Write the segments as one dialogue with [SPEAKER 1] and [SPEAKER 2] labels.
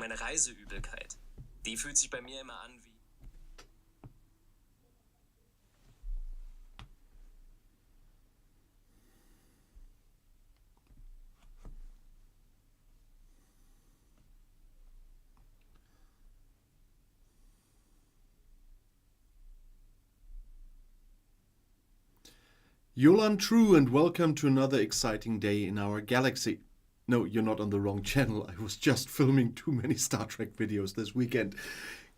[SPEAKER 1] Meine Reiseübelkeit, die fühlt sich bei mir immer an wie...
[SPEAKER 2] Yolan True, and welcome to another exciting day in our galaxy. No, you're not on the wrong channel. I was just filming too many Star Trek videos this weekend.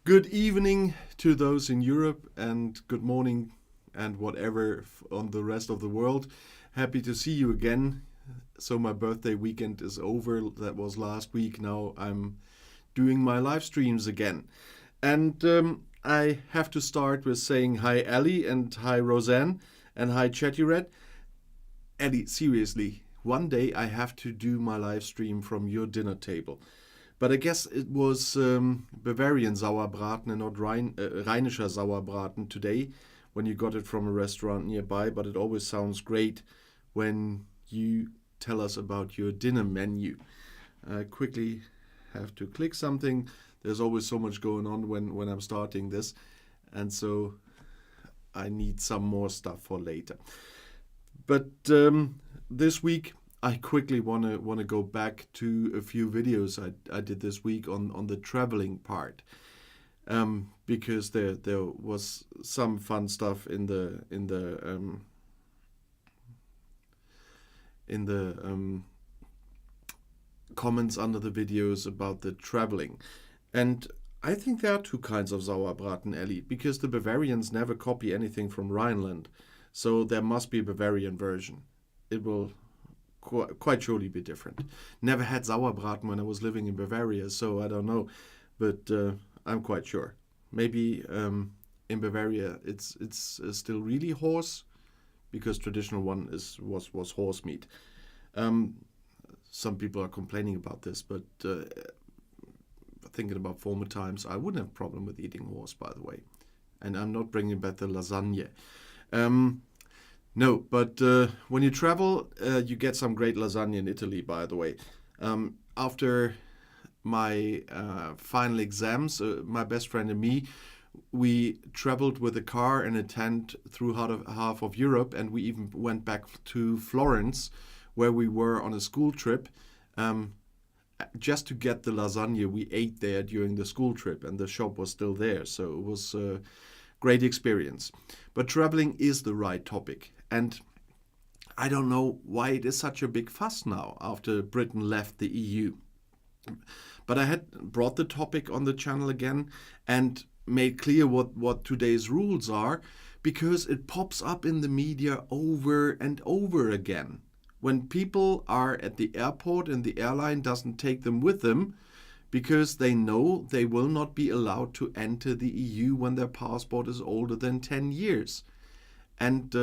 [SPEAKER 2] Good evening to those in Europe, and good morning and whatever on the rest of the world. Happy to see you again. So my birthday weekend is over. That was last week. Now I'm doing my live streams again. And I have to start with saying hi, Ali, and hi, Roseanne. And hi, Chatty Red. Eddie, seriously, one day I have to do my live stream from your dinner table. But I guess it was Bavarian Sauerbraten and not Rheinischer Sauerbraten today when you got it from a restaurant nearby. But it always sounds great when you tell us about your dinner menu. I quickly have to click something. There's always so much going on when I'm starting this. And so I need some more stuff for later. But this week I quickly want to go back to a few videos I did this week on the traveling part, because there was some fun stuff in the comments under the videos about the traveling. And I think there are two kinds of Sauerbraten, Ellie, because the Bavarians never copy anything from Rhineland. So there must be a Bavarian version. It will quite surely be different. Never had Sauerbraten when I was living in Bavaria, so I don't know. But I'm quite sure. Maybe in Bavaria it's still really horse, because traditional one was horse meat. Some people are complaining about this, but thinking about former times, I wouldn't have a problem with eating horse, by the way. And I'm not bringing back the lasagna. No, but when you travel, you get some great lasagna in Italy, by the way. After my final exams, my best friend and me, we traveled with a car and a tent through half of Europe, and we even went back to Florence, where we were on a school trip. Just to get the lasagna we ate there during the school trip, and the shop was still there, so it was a great experience. But traveling is the right topic, and I don't know why it is such a big fuss now after Britain left the EU. But I had brought the topic on the channel again and made clear what today's rules are, because it pops up in the media over and over again. When people are at the airport and the airline doesn't take them with them because they know they will not be allowed to enter the EU when their passport is older than 10 years. And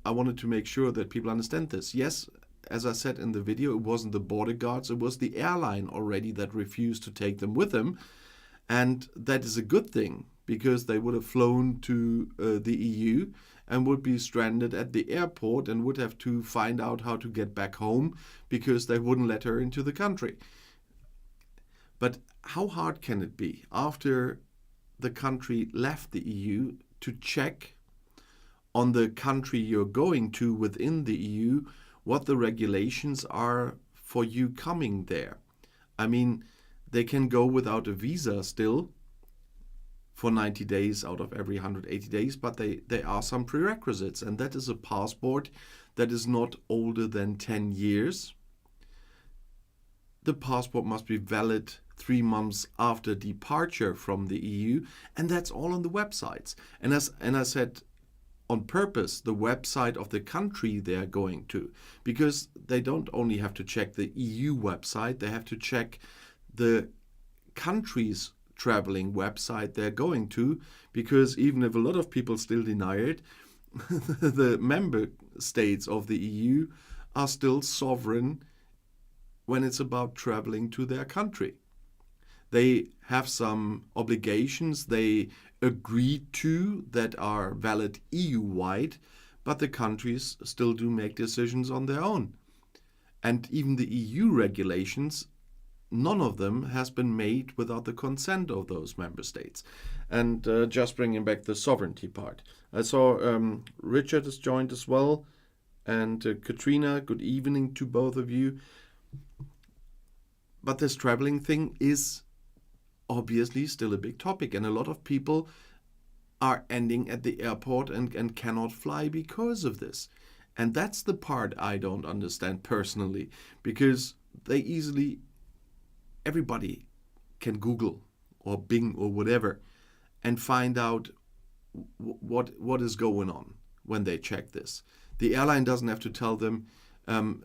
[SPEAKER 2] I wanted to make sure that people understand this. Yes, as I said in the video, it wasn't the border guards, it was the airline already that refused to take them with them. And that is a good thing, because they would have flown to the EU and would be stranded at the airport and would have to find out how to get back home because they wouldn't let her into the country. But how hard can it be after the country left the EU to check on the country you're going to within the EU what the regulations are for you coming there? I mean, they can go without a visa still for 90 days out of every 180 days, but there are some prerequisites, and that is a passport that is not older than 10 years. The passport must be valid 3 months after departure from the EU, and that's all on the websites. And I said on purpose, the website of the country they're going to, because they don't only have to check the EU website, they have to check the country's traveling website they're going to, because even if a lot of people still deny it, the member states of the EU are still sovereign when it's about traveling to their country. They have some obligations they agreed to that are valid EU-wide, but the countries still do make decisions on their own. And even the EU regulations none of them has been made without the consent of those member states. And just bringing back the sovereignty part. I saw Richard has joined as well. And Katrina, good evening to both of you. But this traveling thing is obviously still a big topic. And a lot of people are ending at the airport and cannot fly because of this. And that's the part I don't understand personally. Because everybody can Google or Bing or whatever and find out what is going on when they check this. The airline doesn't have to tell them,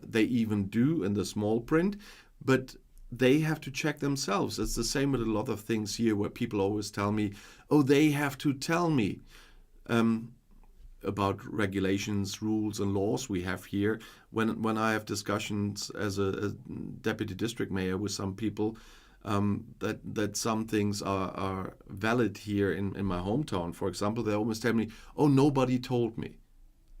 [SPEAKER 2] they even do in the small print, but they have to check themselves. It's the same with a lot of things here where people always tell me, oh, they have to tell me about regulations, rules and laws we have here. When I have discussions as a deputy district mayor with some people, that some things are valid here in my hometown, for example, they always tell me, oh, nobody told me.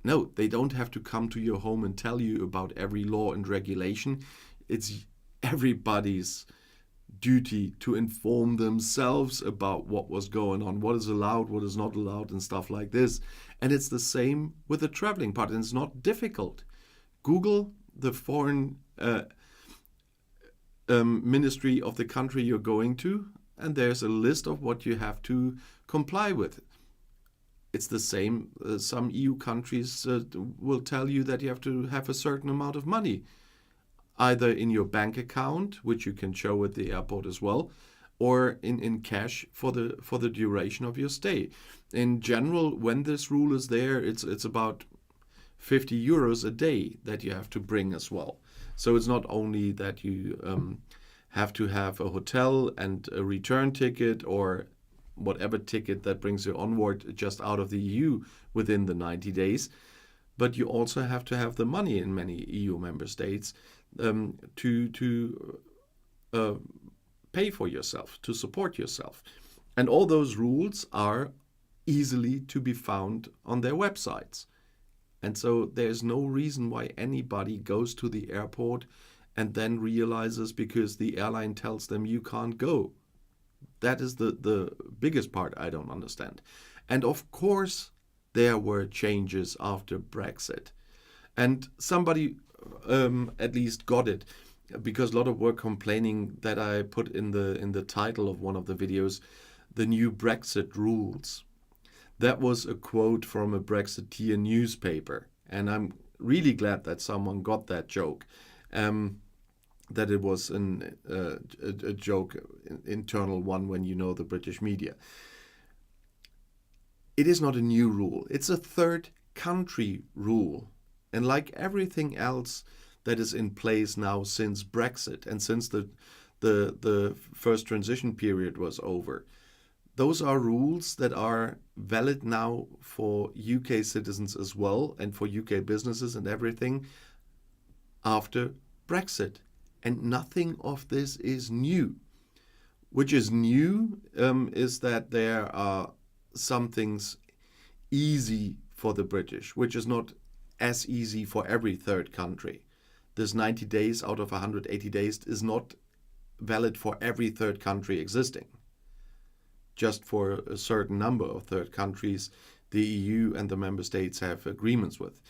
[SPEAKER 2] No, they don't have to come to your home and tell you about every law and regulation. It's everybody's duty to inform themselves about what was going on, what is allowed, what is not allowed, and stuff like this. And it's the same with the traveling part, and it's not difficult. Google the foreign ministry of the country you're going to, and there's a list of what you have to comply with. It's the same. Some EU countries will tell you that you have to have a certain amount of money, either in your bank account, which you can show at the airport as well, or in cash for the duration of your stay. In general, when this rule is there, it's about 50 euros a day that you have to bring as well. So it's not only that you have to have a hotel and a return ticket or whatever ticket that brings you onward just out of the EU within the 90 days, but you also have to have the money in many EU member states to pay for yourself, to support yourself. And all those rules are easily to be found on their websites. And so there's no reason why anybody goes to the airport and then realizes because the airline tells them you can't go. That is the biggest part I don't understand. And of course, there were changes after Brexit. And somebody at least got it, because a lot of were complaining that I put in the title of one of the videos, the new Brexit rules. That was a quote from a Brexiteer newspaper. And I'm really glad that someone got that joke. That it was a joke, internal one, when you know the British media. It is not a new rule. It's a third country rule. And like everything else that is in place now since Brexit and since the first transition period was over, those are rules that are valid now for UK citizens as well and for UK businesses and everything after Brexit. And nothing of this is new. Which is new is that there are some things easy for the British, which is not as easy for every third country. This 90 days out of 180 days is not valid for every third country existing. Just for a certain number of third countries, the EU and the member states have agreements with.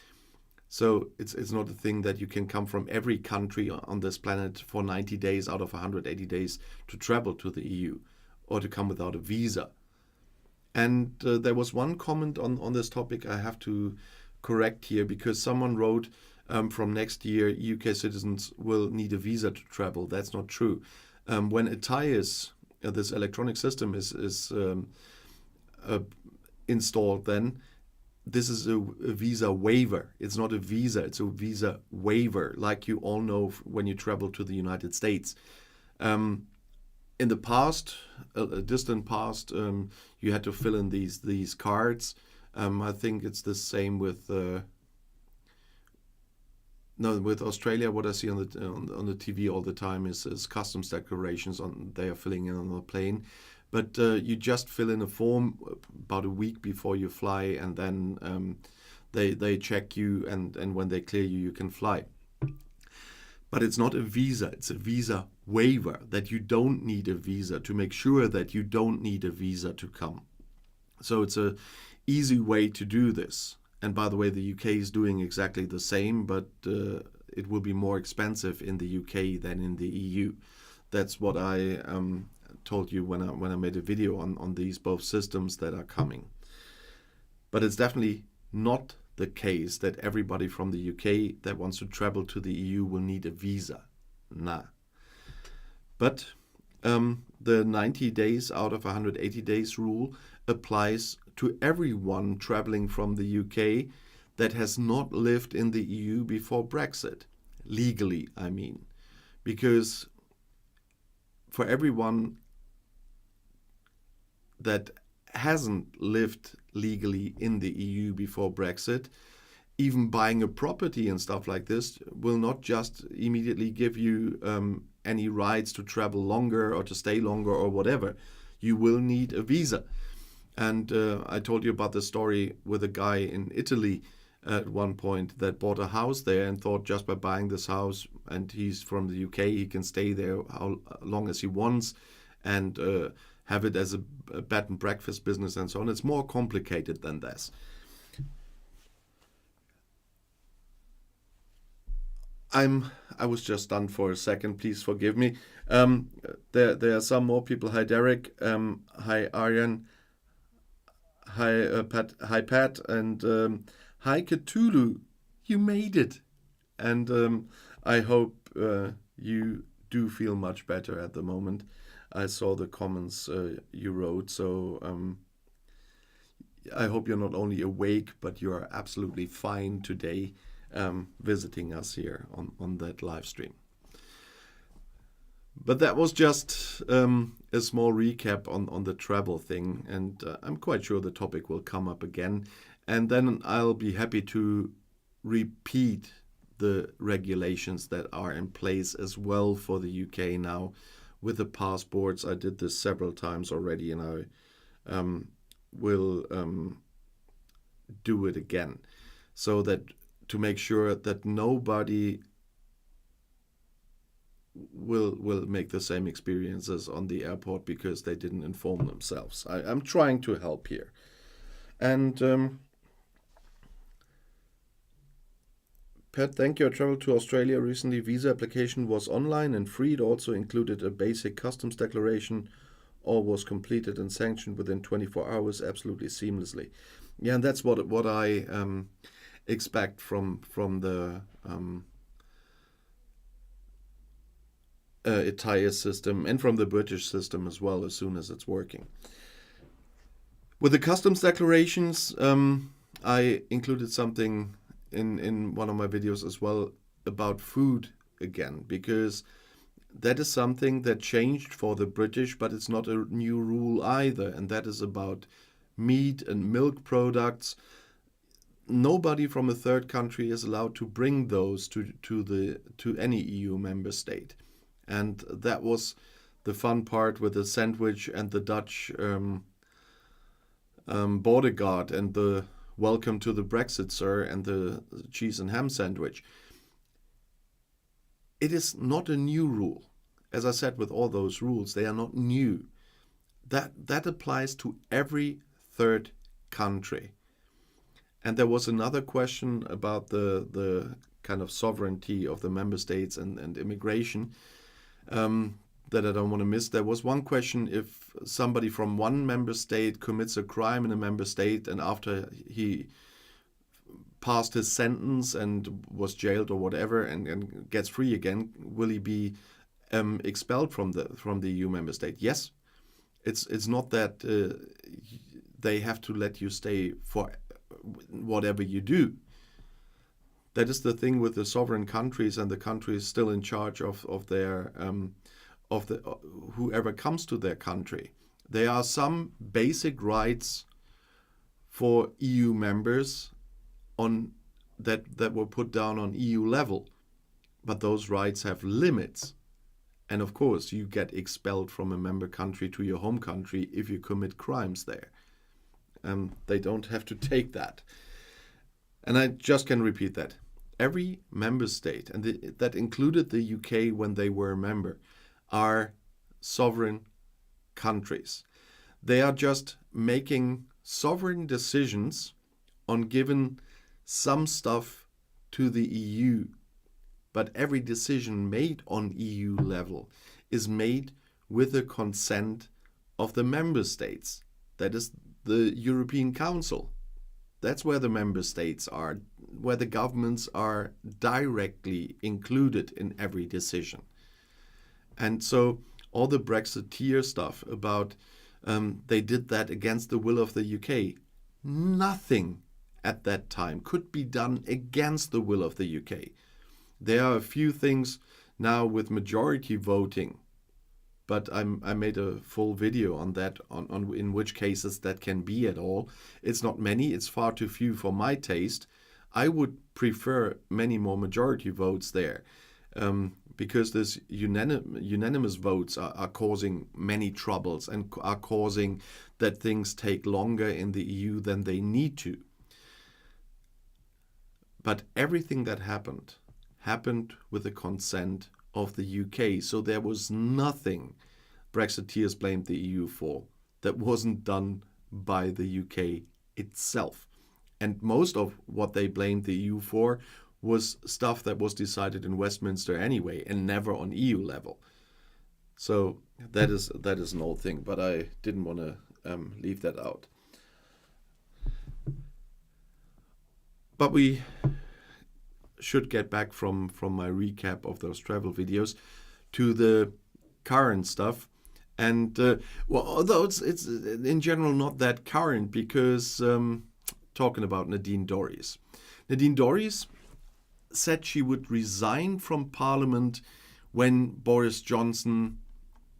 [SPEAKER 2] So it's not a thing that you can come from every country on this planet for 90 days out of 180 days to travel to the EU or to come without a visa. And there was one comment on this topic I have to correct here, because someone wrote from next year UK citizens will need a visa to travel. That's not true. When ETIAS, this electronic system, is installed, then this is a visa waiver. It's not a visa, it's a visa waiver, like you all know when you travel to the United States. In the past, a distant past, you had to fill in these cards. I think it's the same with with Australia. What I see on the TV all the time is customs declarations they are filling in on the plane. But you just fill in a form about a week before you fly, and then they check you, and when they clear you, you can fly. But it's not a visa, it's a visa waiver, that you don't need a visa, to make sure that you don't need a visa to come. So it's a easy way to do this. And by the way, the UK is doing exactly the same, but it will be more expensive in the UK than in the EU. That's what I told you when I made a video on these both systems that are coming. But it's definitely not the case that everybody from the UK that wants to travel to the EU will need a visa. Nah. But the 90 days out of 180 days rule applies to everyone traveling from the UK that has not lived in the EU before Brexit. Legally, I mean. Because for everyone that hasn't lived legally in the EU before Brexit, even buying a property and stuff like this will not just immediately give you any rights to travel longer or to stay longer or whatever. You will need a visa. And I told you about the story with a guy in Italy at one point that bought a house there and thought just by buying this house, and he's from the UK, he can stay there how long as he wants and have it as a bed and breakfast business and so on. It's more complicated than this. I was just stunned for a second. Please forgive me. There are some more people. Hi Derek. Hi Aryan. Hi Pat. Hi Pat. And hi Cthulhu. You made it. And I hope you do feel much better at the moment. I saw the comments you wrote. So I hope you're not only awake, but you're absolutely fine today. Visiting us here on that live stream. But that was just a small recap on the travel thing, and I'm quite sure the topic will come up again, and then I'll be happy to repeat the regulations that are in place as well for the UK now with the passports. I did this several times already, and I will do it again, so that to make sure that nobody will make the same experiences on the airport because they didn't inform themselves. I'm trying to help here. And Pat, thank you. I traveled to Australia recently. Visa application was online and free. It also included a basic customs declaration. All was completed and sanctioned within 24 hours, absolutely seamlessly. Yeah, and that's what I expect from the Italian system and from the British system as well, as soon as it's working. With the customs declarations, I included something in one of my videos as well about food again, because that is something that changed for the British, but it's not a new rule either, and that is about meat and milk products. Nobody from a third country is allowed to bring those to any EU member state. And that was the fun part with the sandwich and the Dutch border guard and the welcome to the Brexit, sir, and the cheese and ham sandwich. It is not a new rule. As I said, with all those rules, they are not new. That applies to every third country. And there was another question about the kind of sovereignty of the member states and immigration that I don't want to miss. There was one question: if somebody from one member state commits a crime in a member state and after he passed his sentence and was jailed or whatever and gets free again, will he be expelled from the EU member state? Yes. It's not that they have to let you stay for whatever you do. That is the thing with the sovereign countries and the countries still in charge of their whoever comes to their country. There are some basic rights for EU members on that were put down on EU level, but those rights have limits. And of course, you get expelled from a member country to your home country if you commit crimes there. They don't have to take that. And I just can repeat that. Every member state, and that included the UK when they were a member, are sovereign countries. They are just making sovereign decisions on giving some stuff to the EU. But every decision made on EU level is made with the consent of the member states. That is the European Council. That's where the member states are, where the governments are directly included in every decision. And so all the Brexiteer stuff about they did that against the will of the UK, nothing at that time could be done against the will of the UK. There are a few things now with majority voting, but I made a full video on that, on in which cases that can be at all. It's not many, it's far too few for my taste. I would prefer many more majority votes there, because this unanimous votes are causing many troubles and are causing that things take longer in the EU than they need to. But everything that happened with the consent of the UK. So there was nothing Brexiteers blamed the EU for that wasn't done by the UK itself. And most of what they blamed the EU for was stuff that was decided in Westminster anyway and never on EU level. So that is an old thing, but I didn't want to leave that out. But we should get back from my recap of those travel videos to the current stuff. And although it's in general not that current, because talking about Nadine Dorries. Nadine Dorries said she would resign from Parliament when Boris Johnson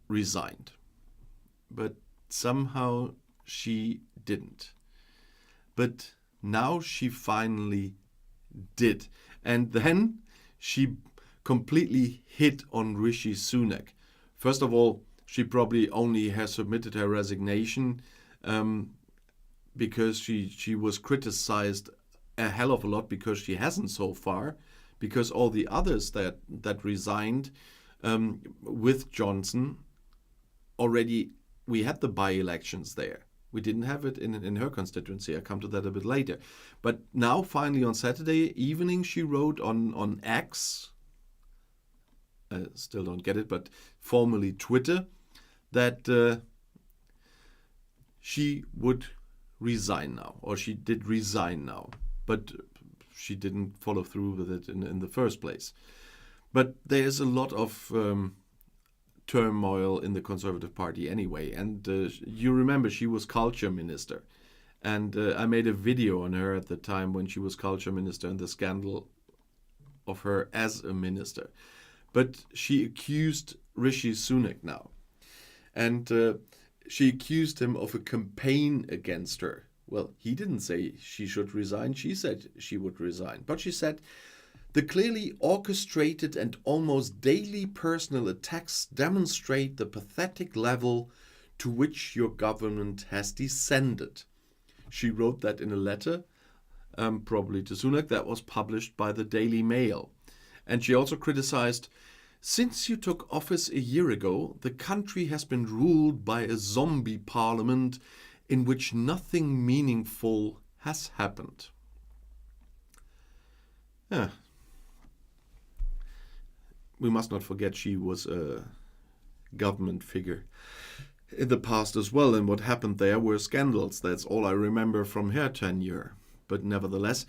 [SPEAKER 2] resigned. But somehow she didn't. But now she finally did. And then she completely hit on Rishi Sunak. First of all, she probably only has submitted her resignation because she was criticized a hell of a lot, because she hasn't so far, because all the others that resigned with Johnson already, we had the by-elections there. We didn't have it in her constituency. I'll come to that a bit later. But now, finally, on Saturday evening, she wrote on X, I still don't get it, but formerly Twitter, that she would resign now, or she did resign now. But she didn't follow through with it in the first place. But there's a lot of turmoil in the Conservative Party anyway. And you remember she was culture minister. And I made a video on her at the time when she was culture minister and the scandal of her as a minister. But she accused Rishi Sunak now. And she accused him of a campaign against her. Well, he didn't say she should resign. She said she would resign. But she said, the clearly orchestrated and almost daily personal attacks demonstrate the pathetic level to which your government has descended. She wrote that in a letter, probably to Sunak, that was published by the Daily Mail. And she also criticized, since you took office a year ago, the country has been ruled by a zombie parliament in which nothing meaningful has happened. Yeah. We must not forget she was a government figure in the past as well, and what happened there were scandals. That's all I remember from her tenure. But nevertheless,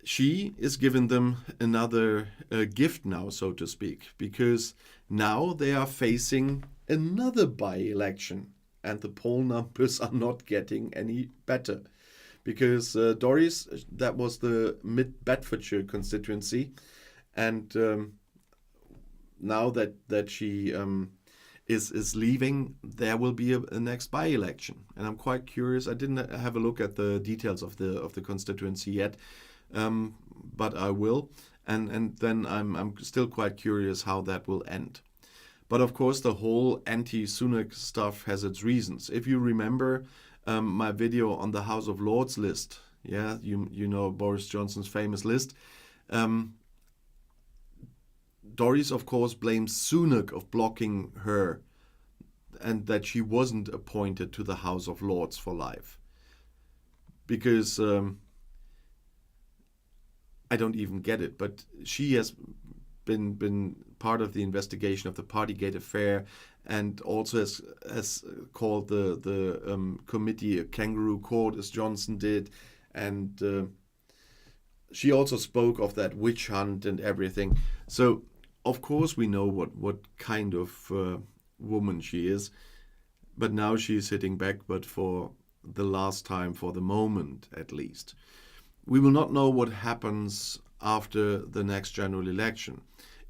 [SPEAKER 2] she is giving them another gift now, so to speak, because now they are facing another by-election. And the poll numbers are not getting any better. Because Dorries, that was the Mid-Bedfordshire constituency. And now that she is leaving, there will be a next by-election. And I'm quite curious. I didn't have a look at the details of the constituency yet. But I will. And then I'm still quite curious how that will end. But of course, the whole anti-Sunak stuff has its reasons. If you remember my video on the House of Lords list, yeah, you know Boris Johnson's famous list, Tories, of course, blame Sunak of blocking her and that she wasn't appointed to the House of Lords for life. Because I don't even get it, but she has been part of the investigation of the Partygate affair, and also has called the committee a kangaroo court, as Johnson did, and she also spoke of that witch hunt and everything. So of course we know what kind of woman she is, but now she's hitting back, but for the last time, for the moment at least. We will not know what happens after the next general election.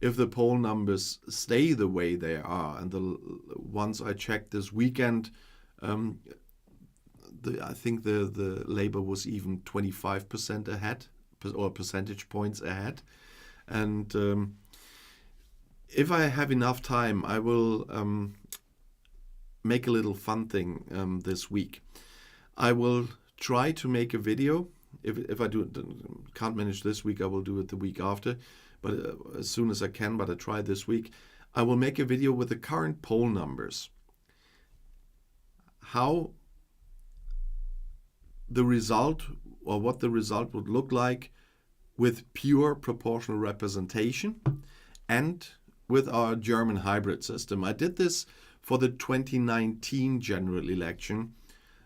[SPEAKER 2] If the poll numbers stay the way they are, and the ones I checked this weekend, I think the Labour was even 25% ahead, or percentage points ahead. And if I have enough time, I will make a little fun thing this week. I will try to make a video. If I can't manage this week, I will do it the week after, but as soon as I can, but I try this week. I will make a video with the current poll numbers. How the result, or what the result would look like with pure proportional representation and with our German hybrid system. I did this for the 2019 general election,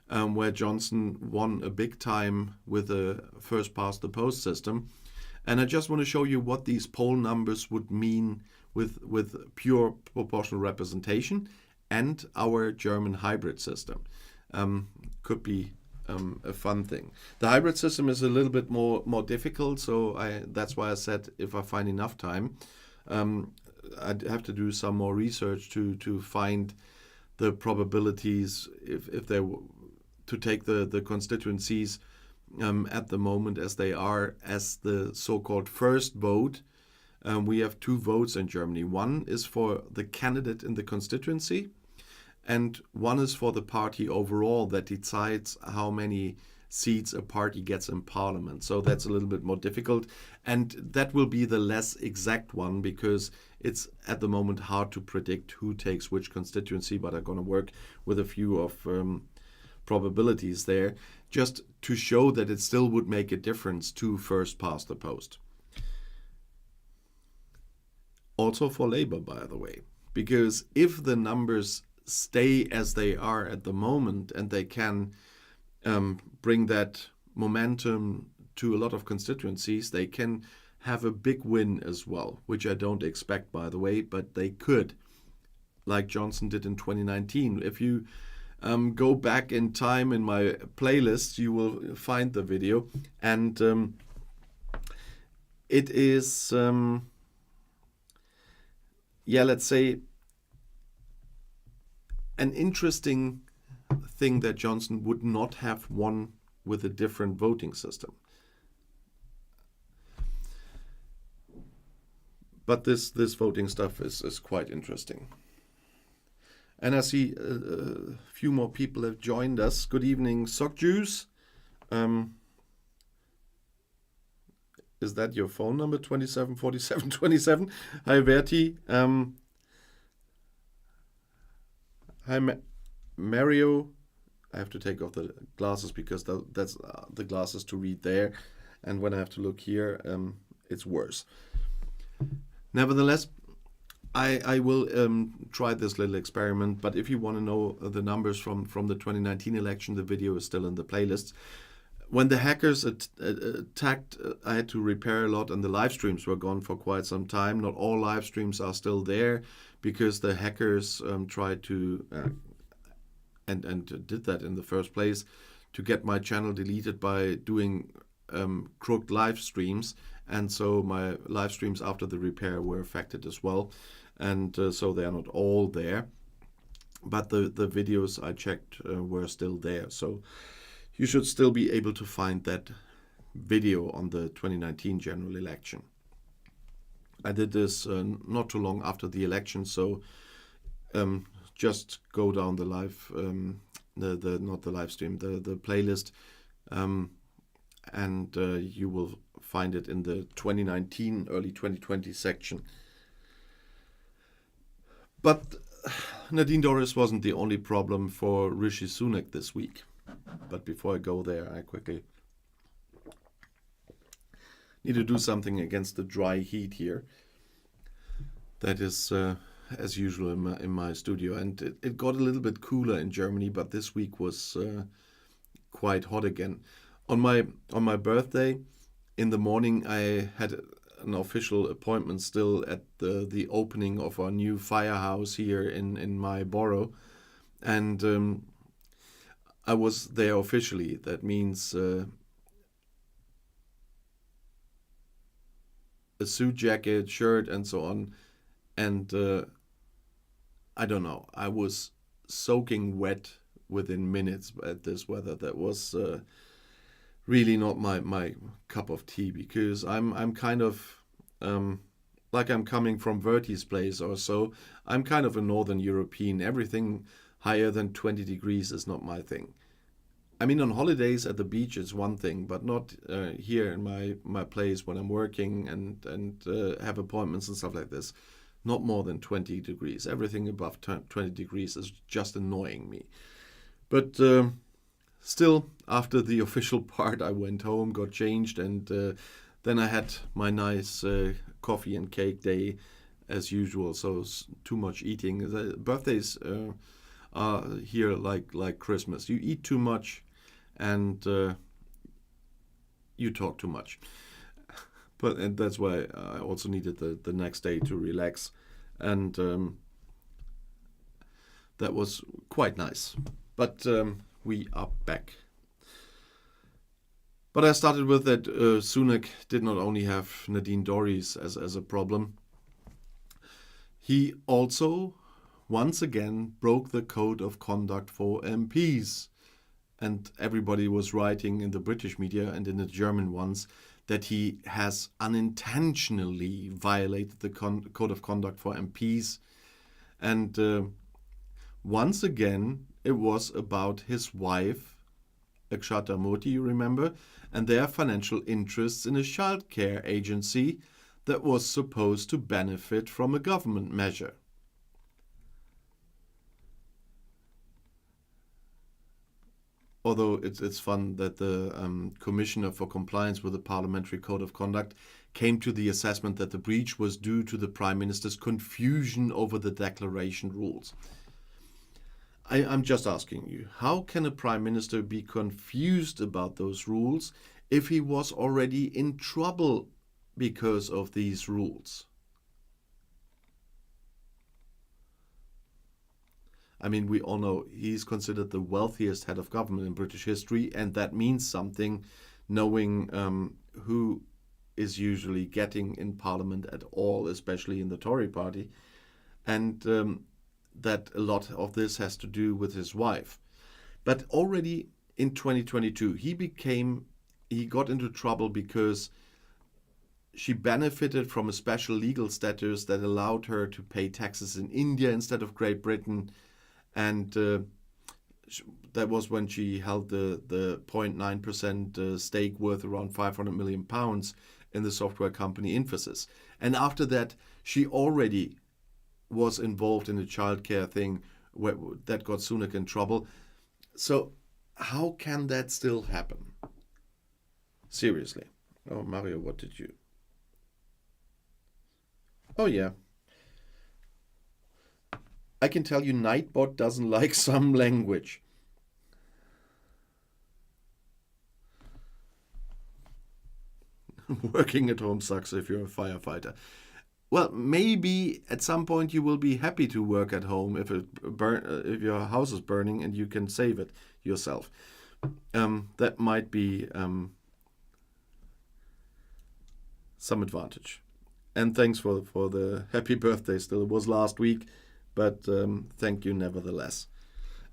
[SPEAKER 2] where Johnson won a big time with a first past the post system. And I just want to show you what these poll numbers would mean with pure proportional representation and our German hybrid system. Could be a fun thing. The hybrid system is a little bit more difficult, so that's why I said if I find enough time, I'd have to do some more research to find the probabilities if they to take the constituencies at the moment as they are, as the so-called first vote. We have 2 votes in Germany. One is for the candidate in the constituency, and one is for the party overall that decides how many seats a party gets in parliament. So that's a little bit more difficult, and that will be the less exact one because it's at the moment hard to predict who takes which constituency, but I'm going to work with a few of probabilities there, just to show that it still would make a difference to first past the post. Also for Labour, by the way, because if the numbers stay as they are at the moment and they can bring that momentum to a lot of constituencies, they can have a big win as well, which I don't expect, by the way, but they could, like Johnson did in 2019. If you go back in time in my playlist, you will find the video, and it is, let's say, an interesting thing that Johnson would not have won with a different voting system. But this voting stuff is quite interesting. And I see a few more people have joined us. Good evening, Sock Juice. Is that your phone number, 274727? Hi, Verti. Hi, Mario. I have to take off the glasses because that's the glasses to read there. And when I have to look here, it's worse. Nevertheless, I will try this little experiment, but if you want to know the numbers from the 2019 election, the video is still in the playlist. When the hackers attacked, I had to repair a lot, and the live streams were gone for quite some time. Not all live streams are still there because the hackers tried to, and did that in the first place, to get my channel deleted by doing crooked live streams. And so my live streams after the repair were affected as well. And so they are not all there. But the videos I checked were still there. So you should still be able to find that video on the 2019 general election. I did this not too long after the election, so just go down the live, not the live stream, the playlist, and you will find it in the 2019, early 2020 section. But Nadine Dorries wasn't the only problem for Rishi Sunak this week. But before I go there, I quickly need to do something against the dry heat here. That is, as usual, in my studio. And it got a little bit cooler in Germany, but this week was quite hot again. On my birthday, in the morning, I had an official appointment still at the opening of our new firehouse here in my borough. And I was there officially. That means a suit jacket, shirt, and so on. And I don't know, I was soaking wet within minutes at this weather. That was really not my cup of tea, because I'm kind of like I'm coming from Verti's place or so. I'm kind of a Northern European. Everything higher than 20 degrees is not my thing. I mean, on holidays at the beach it's one thing, but not here in my place when I'm working and have appointments and stuff like this. Not more than 20 degrees. Everything above 20 degrees is just annoying me. But still, after the official part, I went home, got changed, and then I had my nice coffee and cake day as usual. So too much eating. The birthdays are here like Christmas. You eat too much, and you talk too much. And that's why I also needed the next day to relax, and that was quite nice. But we are back. But I started with that Sunak did not only have Nadine Dorries as a problem. He also, once again, broke the code of conduct for MPs. And everybody was writing in the British media and in the German ones that he has unintentionally violated the code of conduct for MPs. And once again, it was about his wife, Akshata Modi, you remember, and their financial interests in a childcare agency that was supposed to benefit from a government measure. Although it's fun that the Commissioner for Compliance with the Parliamentary Code of Conduct came to the assessment that the breach was due to the Prime Minister's confusion over the declaration rules. I'm just asking you, how can a Prime Minister be confused about those rules if he was already in trouble because of these rules? I mean, we all know he's considered the wealthiest head of government in British history, and that means something, knowing who is usually getting in Parliament at all, especially in the Tory party, and that a lot of this has to do with his wife. But already in 2022, he got into trouble because she benefited from a special legal status that allowed her to pay taxes in India instead of Great Britain. And that was when she held the 0.9% stake worth around £500 million in the software company Infosys. And after that, she already was involved in a childcare thing that got Sunak in trouble. So how can that still happen? Seriously. Oh, Mario, what did you... Oh, yeah. I can tell you Nightbot doesn't like some language. Working at home sucks if you're a firefighter. Well, maybe at some point you will be happy to work at home if your house is burning and you can save it yourself. That might be some advantage. And thanks for the happy birthday still. It was last week, but thank you nevertheless.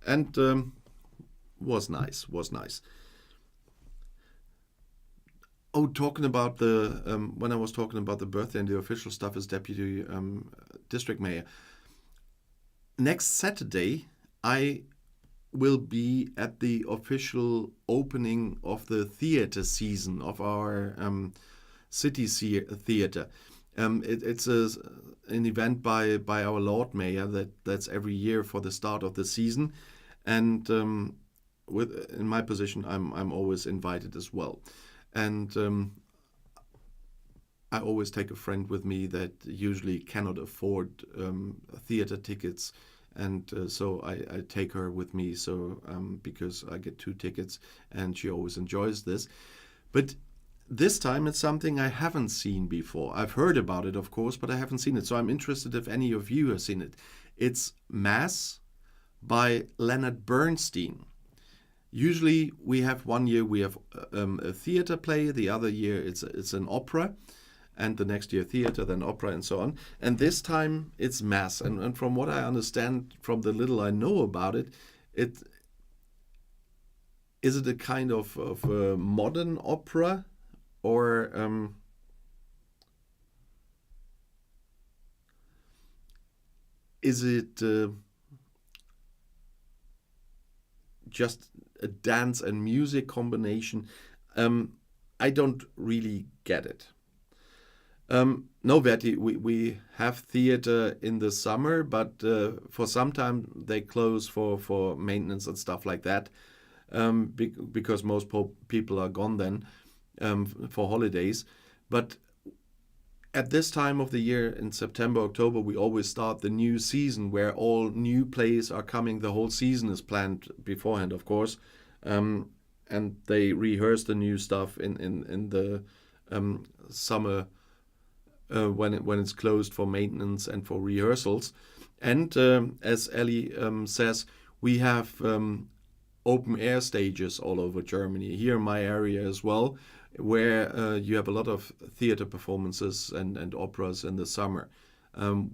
[SPEAKER 2] And was nice. Oh, talking about when I was talking about the birthday and the official stuff as deputy district mayor. Next Saturday, I will be at the official opening of the theater season of our city theater. It's an event by our Lord Mayor that's every year for the start of the season, and in my position, I'm always invited as well, and I always take a friend with me that usually cannot afford theater tickets, and so I take her with me. So because I get 2 tickets, and she always enjoys this, but this time it's something I haven't seen before. I've heard about it, of course, but I haven't seen it. So I'm interested if any of you have seen it. It's Mass by Leonard Bernstein. Usually we have one year we have a theater play, the other year it's an opera, and the next year theater, then opera, and so on. And this time it's Mass. And from what I understand, from the little I know about it, is it a kind of a modern opera, or is it just a dance and music combination? I don't really get it. No, Bertie, we have theater in the summer, but for some time they close for maintenance and stuff like that, because most people are gone then for holidays. But at this time of the year, in September, October, we always start the new season where all new plays are coming. The whole season is planned beforehand, of course, and they rehearse the new stuff in the summer when it's closed for maintenance and for rehearsals. And as Ellie says, we have open air stages all over Germany, here in my area as well, where you have a lot of theater performances and operas in the summer.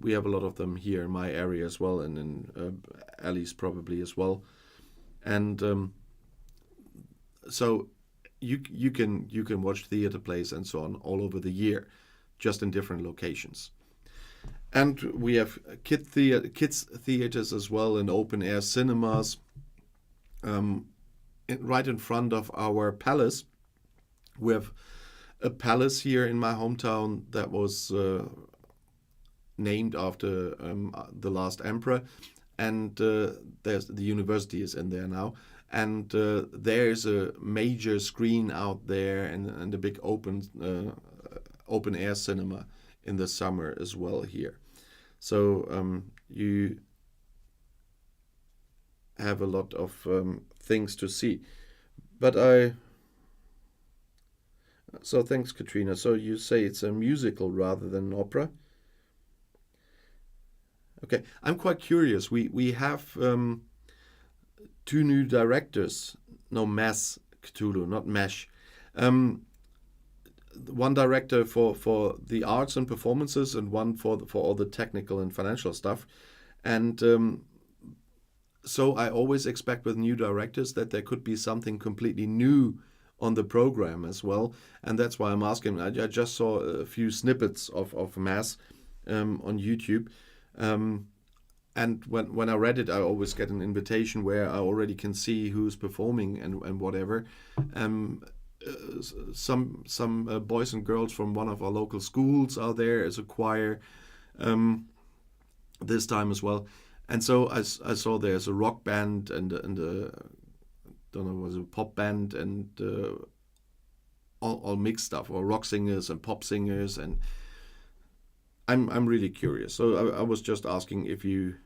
[SPEAKER 2] We have a lot of them here in my area as well, and in Ellie's probably as well. And so you can watch theater plays and so on all over the year, just in different locations. And we have kids theaters as well, and open air cinemas right in front of our palace. We have a palace here in my hometown that was named after the last emperor, and there's the university is in there now, and there's a major screen out there, and a big open air cinema in the summer as well here. So you have a lot of things to see. But so thanks, Katrina. So you say it's a musical rather than an opera? Okay, I'm quite curious. We have 2 new directors. No, Mass Cthulhu, not Mesh. One director for the arts and performances, and one for all the technical and financial stuff. And so I always expect with new directors that there could be something completely new on the program as well, and that's why I'm asking. I just saw a few snippets of Mass on YouTube, and when I read it, I always get an invitation where I already can see who's performing and whatever. Some boys and girls from one of our local schools are there as a choir this time as well. And so I saw there's a rock band and don't know, was a pop band, and all mixed stuff, or rock singers and pop singers, and I'm really curious. So I was just asking if you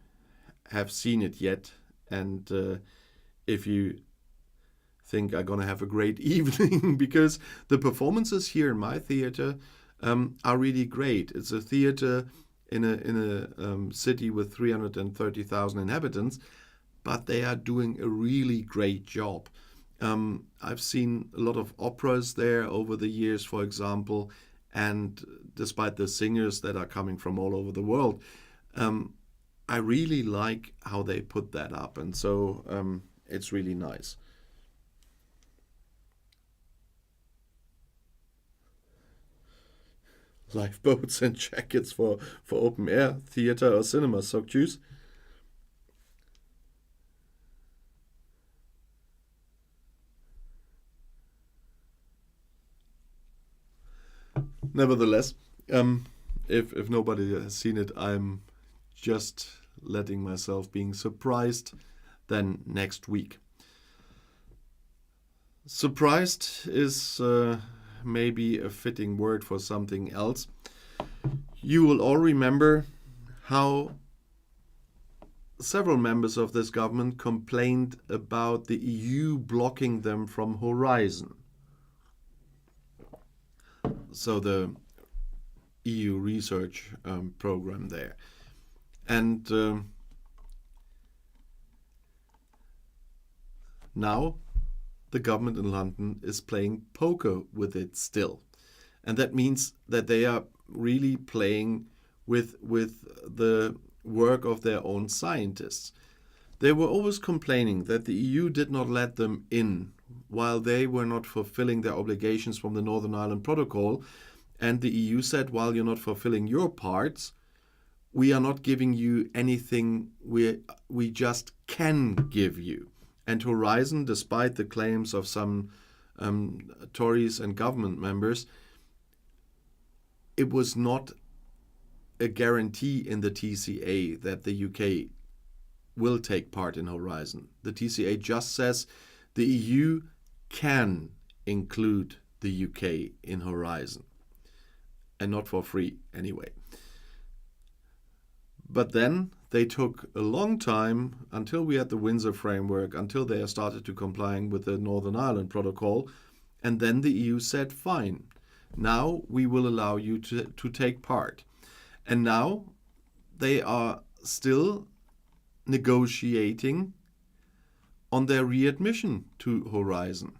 [SPEAKER 2] have seen it yet, and if you think I'm gonna have a great evening, because the performances here in my theater are really great. It's a theater in a city with 330,000 inhabitants, but they are doing a really great job. I've seen a lot of operas there over the years, for example, and despite the singers that are coming from all over the world, I really like how they put that up, and so it's really nice. Lifeboats and jackets for open air theater or cinema, so tschüss. Nevertheless, if nobody has seen it, I'm just letting myself being surprised then next week. Surprised is maybe a fitting word for something else. You will all remember how several members of this government complained about the EU blocking them from Horizon. So the EU research program there. And now the government in London is playing poker with it still. And that means that they are really playing with the work of their own scientists. They were always complaining that the EU did not let them in while they were not fulfilling their obligations from the Northern Ireland Protocol. And the EU said, while you're not fulfilling your parts, we are not giving you anything we just can give you. And Horizon, despite the claims of some Tories and government members, it was not a guarantee in the TCA that the UK will take part in Horizon. The TCA just says the EU can include the UK in Horizon, and not for free anyway. But then they took a long time until we had the Windsor framework, until they started to comply with the Northern Ireland Protocol, and then the EU said, fine, now we will allow you to take part. And now they are still negotiating on their readmission to Horizon.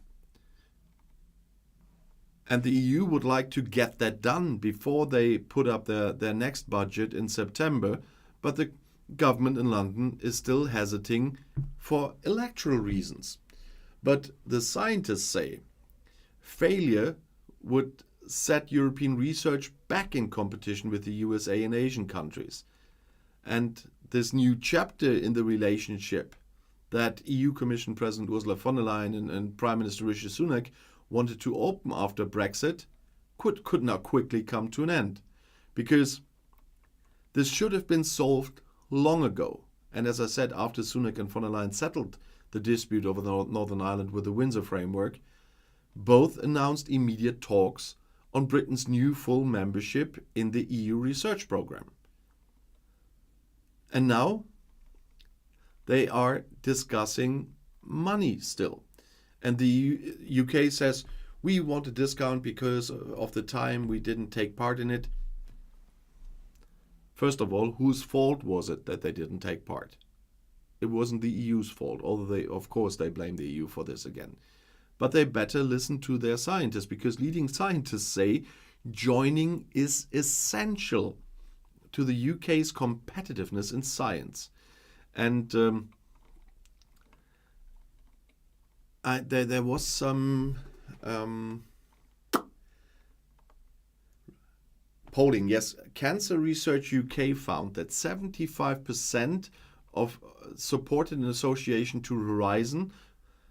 [SPEAKER 2] And the EU would like to get that done before they put up their next budget in September, but the government in London is still hesitating for electoral reasons. But the scientists say failure would set European research back in competition with the USA and Asian countries. And this new chapter in the relationship that EU Commission President Ursula von der Leyen and Prime Minister Rishi Sunak wanted to open after Brexit could now quickly come to an end. Because this should have been solved long ago. And as I said, after Sunak and von der Leyen settled the dispute over the Northern Ireland with the Windsor framework, both announced immediate talks on Britain's new full membership in the EU research program. And now they are discussing money still. And the UK says, we want a discount because of the time we didn't take part in it. First of all, whose fault was it that they didn't take part? It wasn't the EU's fault, although of course they blame the EU for this again. But they better listen to their scientists, because leading scientists say joining is essential to the UK's competitiveness in science. And there was some polling. Yes, Cancer Research UK found that 75% of supported an association to Horizon,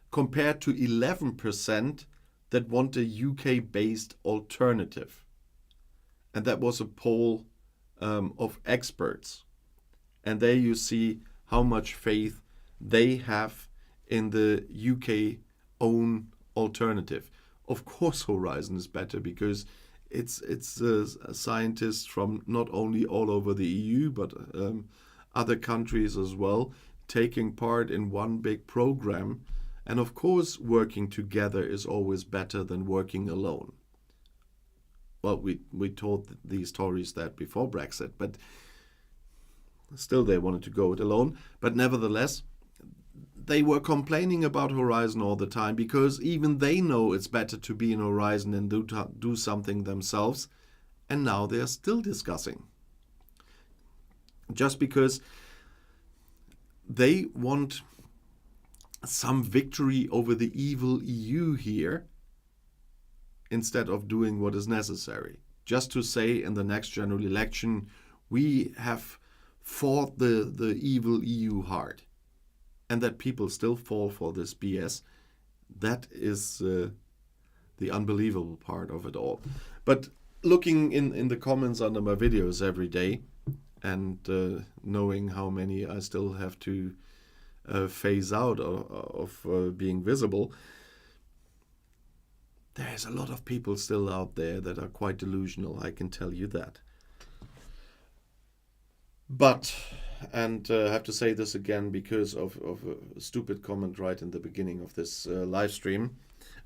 [SPEAKER 2] compared to 11% that want a UK-based alternative. And that was a poll of experts. And there you see how much faith they have in the UK own alternative. Of course Horizon is better because it's scientists from not only all over the EU but other countries as well taking part in one big program. And of course working together is always better than working alone. Well, we told these Tories that before Brexit, but still they wanted to go it alone. But nevertheless, they were complaining about Horizon all the time because even they know it's better to be in Horizon and do something themselves. And now they are still discussing. Just because they want some victory over the evil EU here instead of doing what is necessary. Just to say in the next general election, we have fought the evil EU hard. And that people still fall for this BS, that is the unbelievable part of it all. But looking in the comments under my videos every day and knowing how many I still have to phase out of being visible, there's a lot of people still out there that are quite delusional, I can tell you that. But, and I have to say this again because of a stupid comment right in the beginning of this live stream,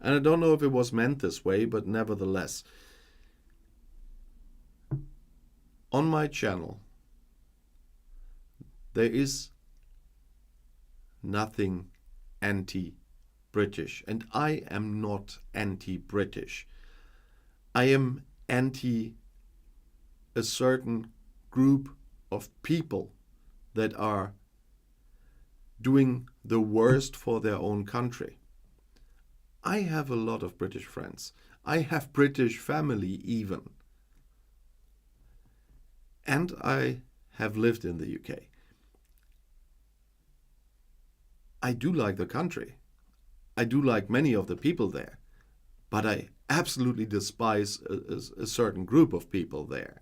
[SPEAKER 2] and I don't know if it was meant this way, but nevertheless, on my channel, there is nothing anti-British, and I am not anti-British. I am anti a certain group of people that are doing the worst for their own country. I have a lot of British friends. I have British family even. And I have lived in the UK. I do like the country. I do like many of the people there. But I absolutely despise a certain group of people there.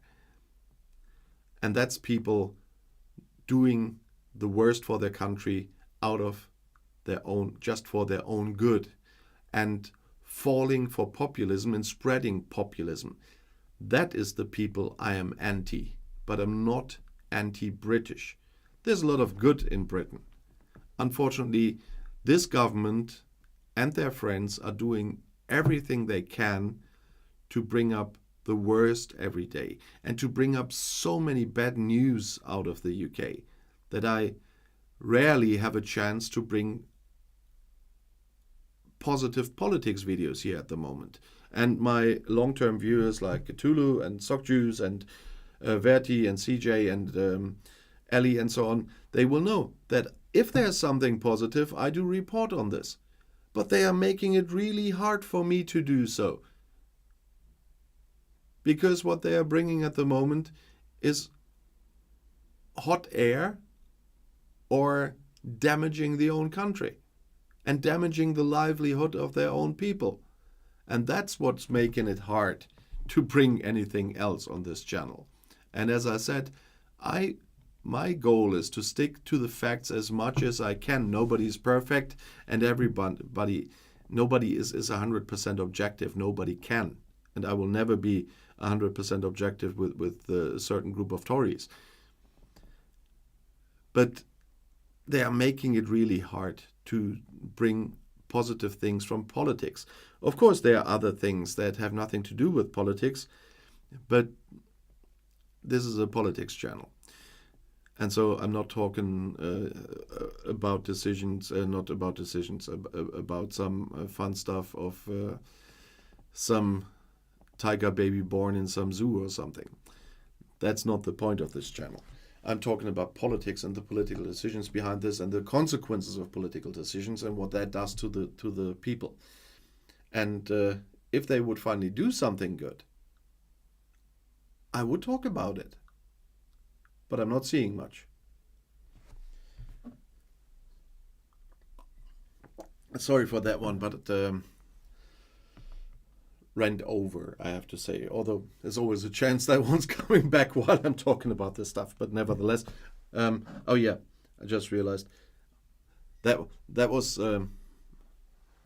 [SPEAKER 2] And that's people doing the worst for their country out of their own, just for their own good, and falling for populism and spreading populism. That is the people I am anti, but I'm not anti-British. There's a lot of good in Britain. Unfortunately, this government and their friends are doing everything they can to bring up the worst every day and to bring up so many bad news out of the UK that I rarely have a chance to bring positive politics videos here at the moment. And my long-term viewers like Cthulhu and Sockjuice and Verti and CJ and Ellie and so on, they will know that if there's something positive, I do report on this. But they are making it really hard for me to do so. Because what they are bringing at the moment is hot air or damaging the own country and damaging the livelihood of their own people. And that's what's making it hard to bring anything else on this channel. And as I said, my goal is to stick to the facts as much as I can. Nobody's perfect, and nobody is 100% objective. Nobody can. And I will never be 100% objective with a certain group of Tories. But they are making it really hard to bring positive things from politics. Of course, there are other things that have nothing to do with politics, but this is a politics channel. And so I'm not talking about decisions, about some fun stuff of some tiger baby born in some zoo or something. That's not the point of this channel. I'm talking about politics and the political decisions behind this and the consequences of political decisions and what that does to the people. And if they would finally do something good, I would talk about it. But I'm not seeing much. Sorry for that one, but rant over, I have to say. Although there's always a chance that one's coming back while I'm talking about this stuff. But nevertheless, oh yeah, I just realized that was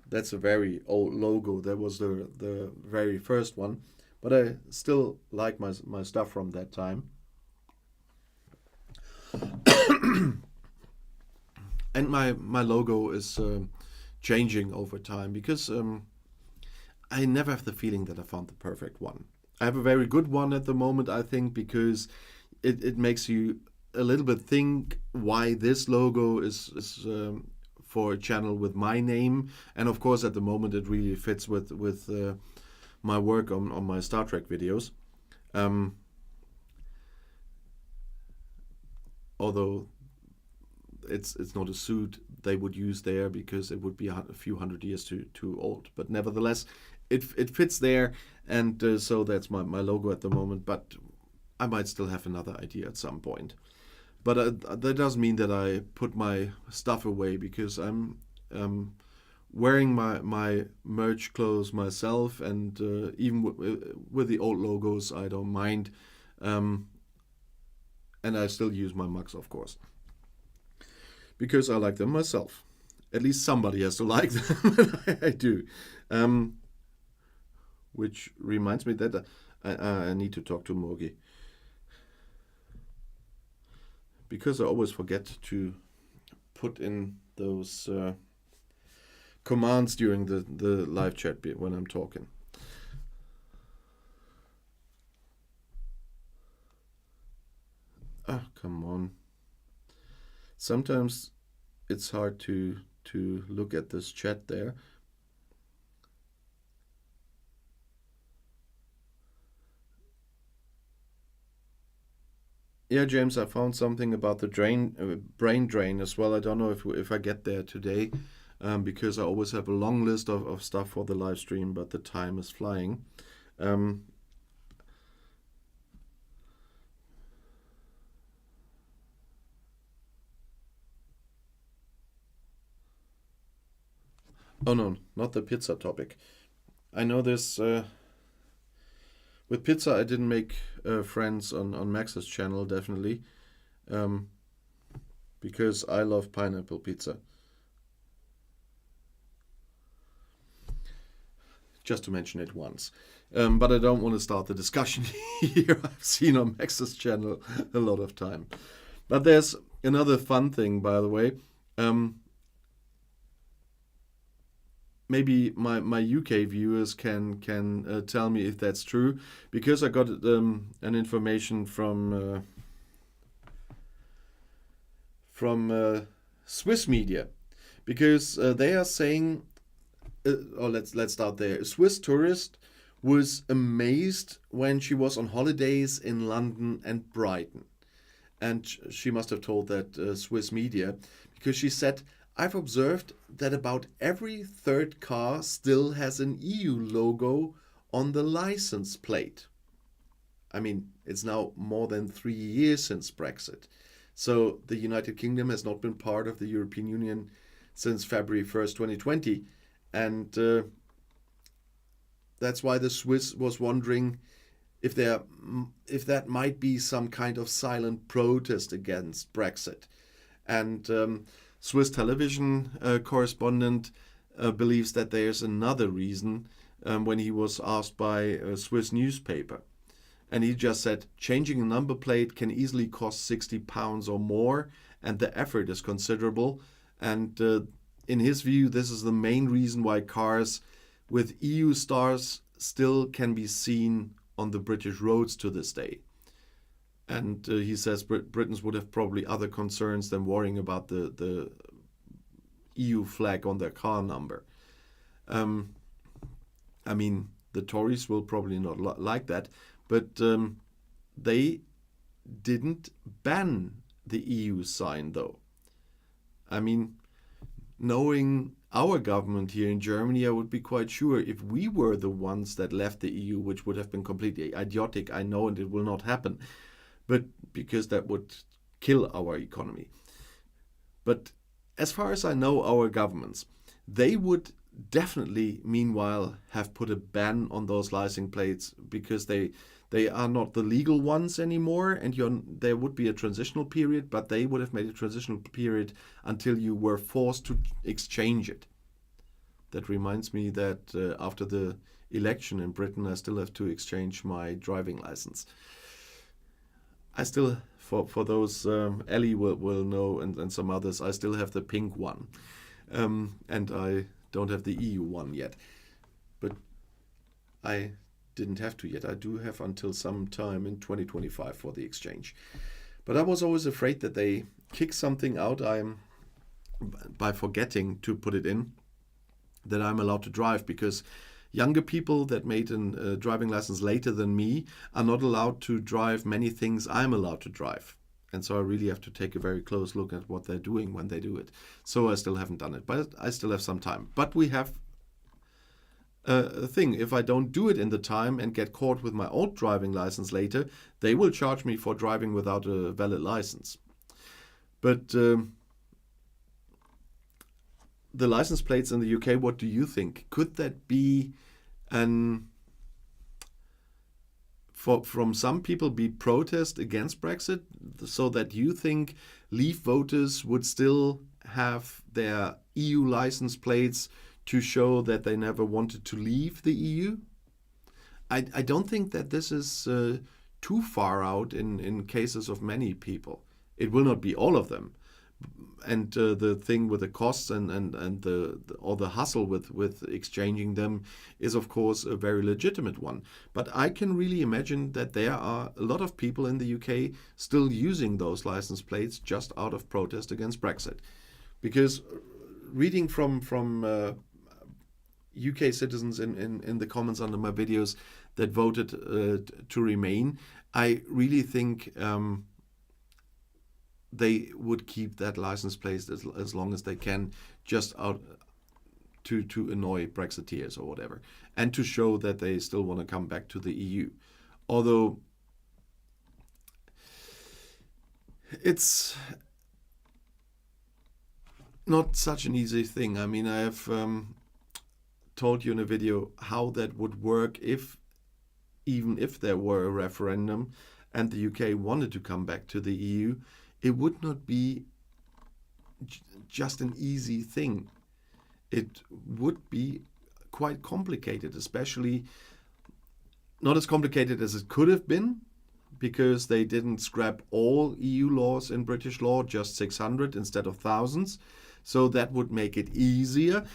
[SPEAKER 2] that's a very old logo. That was the very first one, but I still like my stuff from that time. And my logo is changing over time because I never have the feeling that I found the perfect one. I have a very good one at the moment, I think, because it makes you a little bit think why this logo is for a channel with my name. And of course, at the moment, it really fits with my work on my Star Trek videos. Although it's not a suit they would use there because it would be a few hundred years too old. But nevertheless, it fits there, and so that's my logo at the moment. But I might still have another idea at some point. But that doesn't mean that I put my stuff away, because I'm wearing my merch clothes myself, and even with the old logos, I don't mind. And I still use my mugs, of course, because I like them myself. At least somebody has to like them, and I do. Which reminds me that I need to talk to Morgi, because I always forget to put in those commands during the live chat when I'm talking. Ah, come on. Sometimes it's hard to look at this chat there. Yeah, James, I found something about the brain drain as well. I don't know if I get there today, because I always have a long list of stuff for the live stream, but the time is flying. Oh no, not the pizza topic. I know this. With pizza, I didn't make friends on Max's channel, definitely, because I love pineapple pizza. Just to mention it once. But I don't want to start the discussion here. I've seen on Max's channel a lot of time. But there's another fun thing, by the way. Maybe my UK viewers can tell me if that's true, because I got an information from Swiss media, because they are saying, let's start there. A Swiss tourist was amazed when she was on holidays in London and Brighton, and she must have told that Swiss media, because she said, I've observed that about every third car still has an EU logo on the license plate. I mean, it's now more than 3 years since Brexit. So the United Kingdom has not been part of the European Union since February 1st, 2020. And that's why the Swiss was wondering if that might be some kind of silent protest against Brexit. And Swiss television correspondent believes that there's another reason, when he was asked by a Swiss newspaper. And he just said, changing a number plate can easily cost £60 or more, and the effort is considerable. And in his view, this is the main reason why cars with EU stars still can be seen on the British roads to this day. And he says Britons would have probably other concerns than worrying about the EU flag on their car number. I mean, the Tories will probably not like that, but they didn't ban the EU sign, though. I mean, knowing our government here in Germany, I would be quite sure if we were the ones that left the EU, which would have been completely idiotic, I know, and it will not happen. But because that would kill our economy. But as far as I know, our governments, they would definitely, meanwhile, have put a ban on those license plates, because they are not the legal ones anymore, and there would be a transitional period, but they would have made a transitional period until you were forced to exchange it. That reminds me that after the election in Britain, I still have to exchange my driving license. I still, for those, Ellie will know, and some others, I still have the pink one. And I don't have the EU one yet. But I didn't have to yet. I do have until some time in 2025 for the exchange. But I was always afraid that they kick something out by forgetting to put it in, that I'm allowed to drive, because younger people that made a driving license later than me are not allowed to drive many things I'm allowed to drive. And so I really have to take a very close look at what they're doing when they do it. So I still haven't done it, but I still have some time. But we have a thing. If I don't do it in the time and get caught with my old driving license later, they will charge me for driving without a valid license. But the license plates in the UK, what do you think? Could that be from some people be protest against Brexit, so that you think Leave voters would still have their EU license plates to show that they never wanted to leave the EU? I don't think that this is too far out in cases of many people. It will not be all of them. And the thing with the costs and all the hustle with exchanging them is, of course, a very legitimate one. But I can really imagine that there are a lot of people in the UK still using those license plates just out of protest against Brexit. Because reading from UK citizens in the comments under my videos that voted to remain, I really think they would keep that license plate as long as they can, just out to annoy Brexiteers or whatever, and to show that they still want to come back to the EU. Although it's not such an easy thing. I mean, I have told you in a video how that would work even if there were a referendum and the UK wanted to come back to the EU. It would not be just an easy thing. It would be quite complicated, especially not as complicated as it could have been, because they didn't scrap all EU laws in British law, just 600 instead of thousands. So that would make it easier.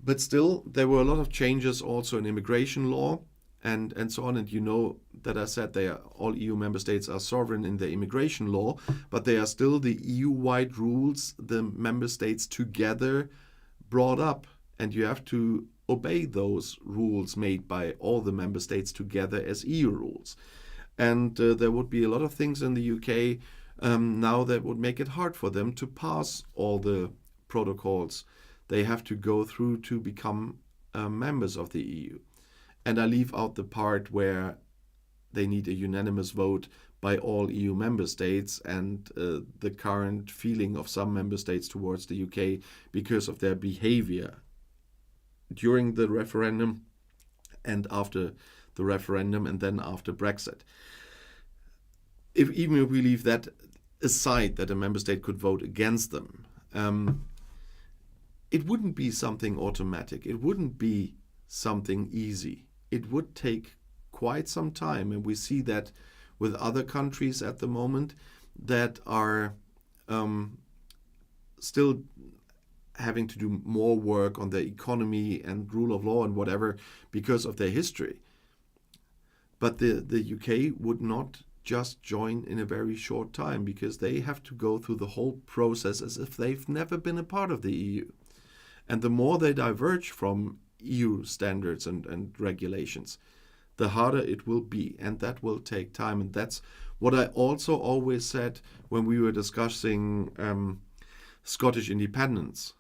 [SPEAKER 2] But still, there were a lot of changes also in immigration law and so on. And you know that I said all EU member states are sovereign in their immigration law, but they are still the EU-wide rules the member states together brought up. And you have to obey those rules made by all the member states together as EU rules. And there would be a lot of things in the UK now that would make it hard for them to pass all the protocols they have to go through to become members of the EU. And I leave out the part where they need a unanimous vote by all EU member states, and the current feeling of some member states towards the UK because of their behavior during the referendum and after the referendum and then after Brexit. Even if we leave that aside, that a member state could vote against them, it wouldn't be something automatic. It wouldn't be something easy. It would take quite some time, and we see that with other countries at the moment that are still having to do more work on their economy and rule of law and whatever because of their history. But the UK would not just join in a very short time, because they have to go through the whole process as if they've never been a part of the EU. And the more they diverge from EU standards and regulations, the harder it will be, and that will take time. And that's what I also always said when we were discussing Scottish independence.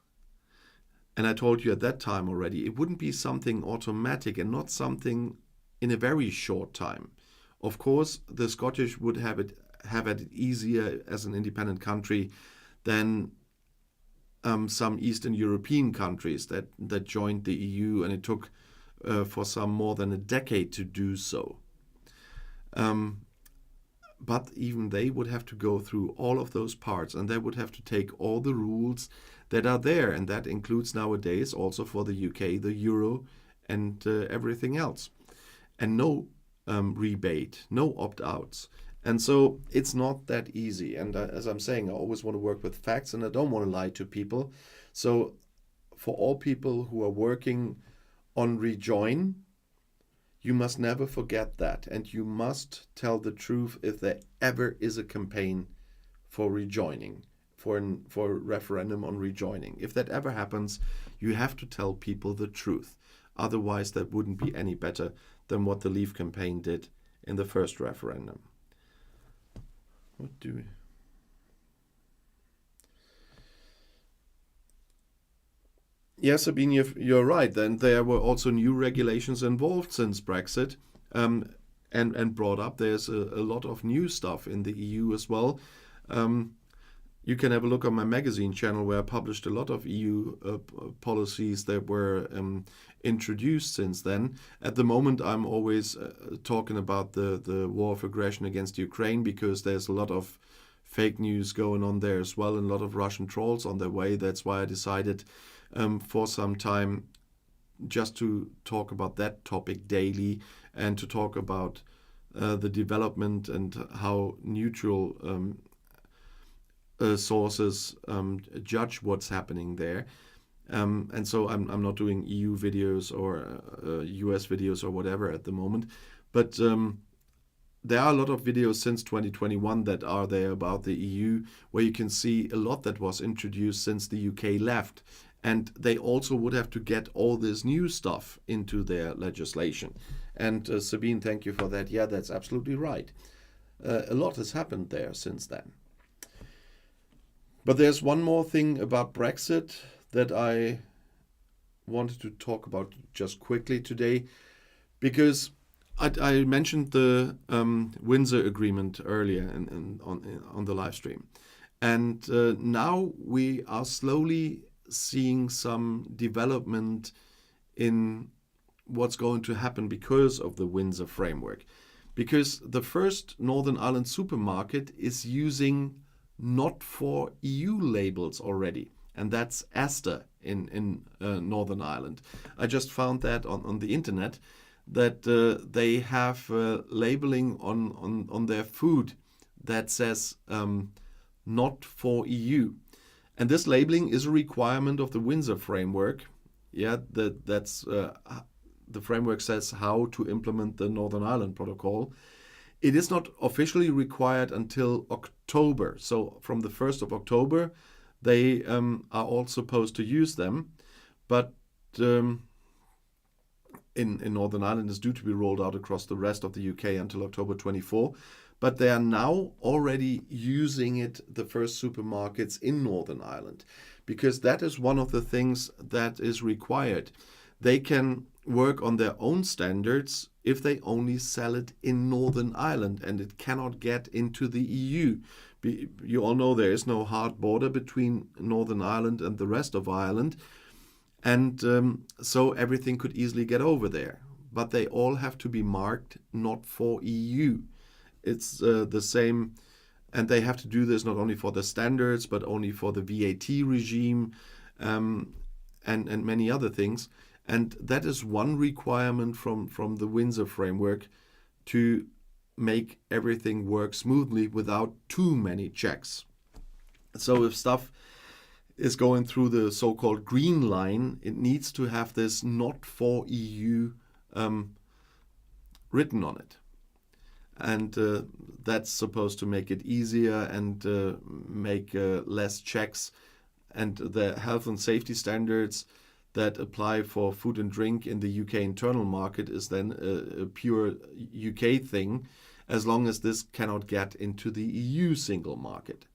[SPEAKER 2] And I told you at that time already, it wouldn't be something automatic and not something in a very short time. Of course, the Scottish would have it easier as an independent country than some Eastern European countries that joined the EU, and it took for some more than a decade to do so. But even they would have to go through all of those parts, and they would have to take all the rules that are there, and that includes nowadays also for the UK, the euro, and everything else. And no rebate, no opt-outs. And so it's not that easy. And as I'm saying, I always want to work with facts, and I don't want to lie to people. So for all people who are working on rejoin, you must never forget that. And you must tell the truth if there ever is a campaign for rejoining, for a referendum on rejoining. If that ever happens, you have to tell people the truth. Otherwise, that wouldn't be any better than what the Leave campaign did in the first referendum. What do we... Yes, Sabine, you're right. Then there were also new regulations involved since Brexit, and brought up. There's a lot of new stuff in the EU as well. you can have a look on my magazine channel where I published a lot of EU policies that were introduced since then. At the moment, I'm always talking about the war of aggression against Ukraine, because there's a lot of fake news going on there as well, and a lot of Russian trolls on their way. That's why I decided for some time just to talk about that topic daily, and to talk about the development and how neutral sources judge what's happening there. And so I'm not doing EU videos or US videos or whatever at the moment. But there are a lot of videos since 2021 that are there about the EU, where you can see a lot that was introduced since the UK left. And they also would have to get all this new stuff into their legislation. And Sabine, thank you for that. Yeah, that's absolutely right. A lot has happened there since then. But there's one more thing about Brexit that I wanted to talk about just quickly today, because I mentioned the Windsor agreement earlier on the live stream. And now we are slowly seeing some development in what's going to happen because of the Windsor framework. Because the first Northern Ireland supermarket is using not for EU labels already, and that's Asda in Northern Ireland. I just found that on the internet, that they have labeling on their food that says not for EU. And this labeling is a requirement of the Windsor framework. Yeah, that's the framework says how to implement the Northern Ireland Protocol. It is not officially required until October. So from the 1st of October, they are all supposed to use them. But in Northern Ireland, it's due to be rolled out across the rest of the UK until October 24. But they are now already using it, the first supermarkets in Northern Ireland, because that is one of the things that is required. They can work on their own standards if they only sell it in Northern Ireland, and it cannot get into the EU. You all know there is no hard border between Northern Ireland and the rest of Ireland, and so everything could easily get over there. But they all have to be marked not for EU. It's the same, and they have to do this not only for the standards, but only for the VAT regime and many other things. And that is one requirement from the Windsor framework, to make everything work smoothly without too many checks. So if stuff is going through the so-called green line, it needs to have this not for EU written on it. And that's supposed to make it easier and make less checks. And the health and safety standards that apply for food and drink in the UK internal market is then a pure UK thing, as long as this cannot get into the EU single market.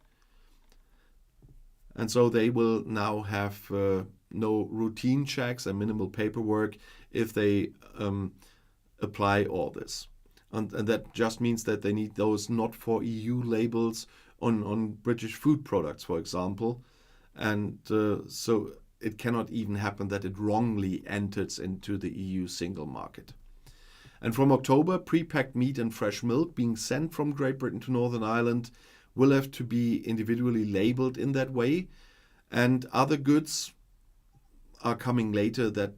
[SPEAKER 2] And so they will now have no routine checks and minimal paperwork if they apply all this. And that just means that they need those not for EU labels on British food products, for example. And so it cannot even happen that it wrongly enters into the EU single market. And from October, pre-packed meat and fresh milk being sent from Great Britain to Northern Ireland will have to be individually labeled in that way. And other goods are coming later, that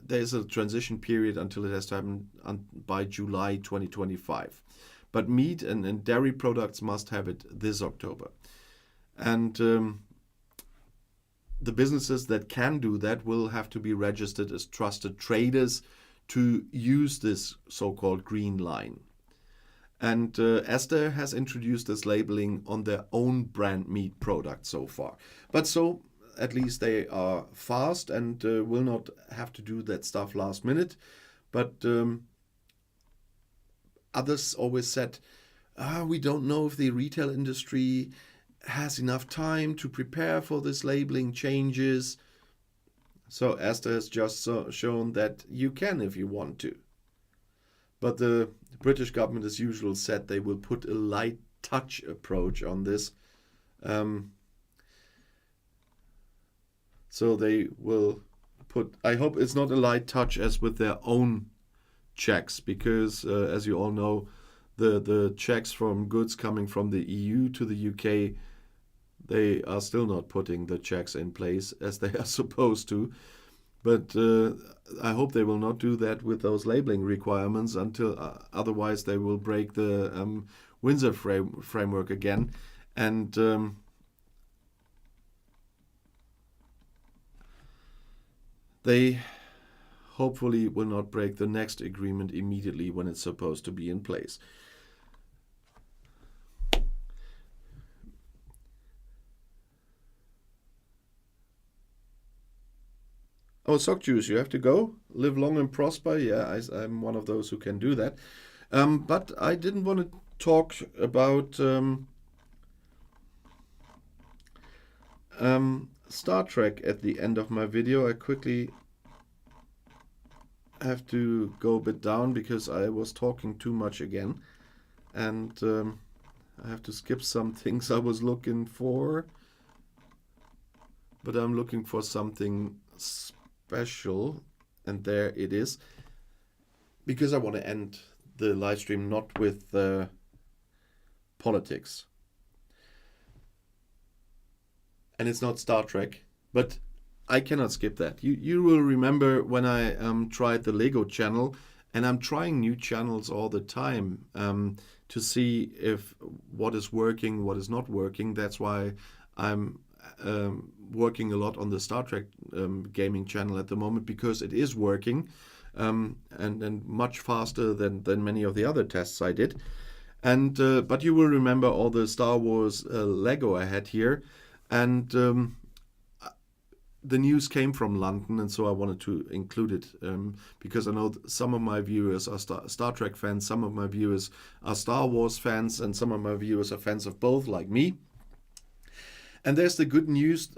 [SPEAKER 2] there's a transition period until it has to happen by July 2025. But meat and dairy products must have it this October. And the businesses that can do that will have to be registered as trusted traders to use this so-called green line. And Asda has introduced this labeling on their own brand meat products so far. But so at least they are fast and will not have to do that stuff last minute. But others always said, we don't know if the retail industry has enough time to prepare for this labeling changes. So Asda has just shown that you can if you want to. But the British government, as usual, said they will put a light touch approach on this So they will put, I hope it's not a light touch as with their own checks, because as you all know, the checks from goods coming from the EU to the UK, they are still not putting the checks in place as they are supposed to. But I hope they will not do that with those labeling requirements until otherwise they will break the Windsor framework again. And they hopefully will not break the next agreement immediately when it's supposed to be in place. Oh, Sock Juice, you have to go? Live long and prosper? Yeah, I'm one of those who can do that. But I didn't want to talk about Star Trek at the end of my video. I quickly have to go a bit down because I was talking too much again. And I have to skip some things I was looking for. But I'm looking for something special, and there it is, because I want to end the live stream not with politics, and it's not Star Trek, but I cannot skip that. You will remember when I tried the Lego channel, and I'm trying new channels all the time to see if what is working, what is not working. That's why I'm working a lot on the Star Trek gaming channel at the moment, because it is working and much faster than many of the other tests I did. And but you will remember all the Star Wars Lego I had here, and the news came from London, and so I wanted to include it because I know some of my viewers are Star Trek fans, some of my viewers are Star Wars fans, and some of my viewers are fans of both, like me. And there's the good news.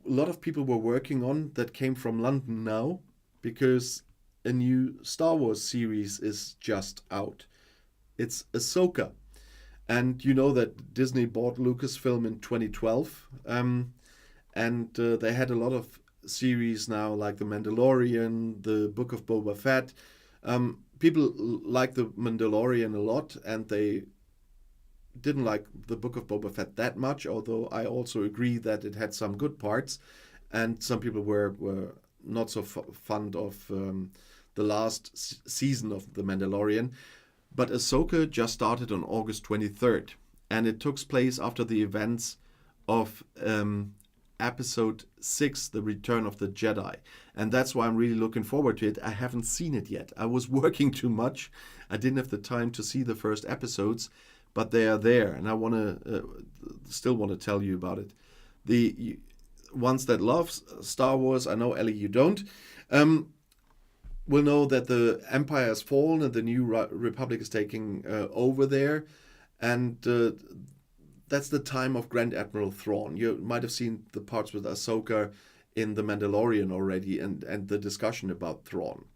[SPEAKER 2] A lot of people were working on that came from London now, because a new Star Wars series is just out. It's Ahsoka. And you know that Disney bought Lucasfilm in 2012. And they had a lot of series now, like The Mandalorian, The Book of Boba Fett. People like The Mandalorian a lot, and they didn't like The Book of Boba Fett that much, although I also agree that it had some good parts, and some people were not so fond of the last season of The Mandalorian. But Ahsoka just started on August 23rd, and it took place after the events of Episode 6, The Return of the Jedi. And that's why I'm really looking forward to it. I haven't seen it yet. I was working too much. I didn't have the time to see the first episodes, but they are there, and I still want to tell you about it. The ones that love Star Wars, I know, Ellie, you don't, will know that the Empire has fallen and the new Republic is taking over there, and that's the time of Grand Admiral Thrawn. You might have seen the parts with Ahsoka in The Mandalorian already, and the discussion about Thrawn.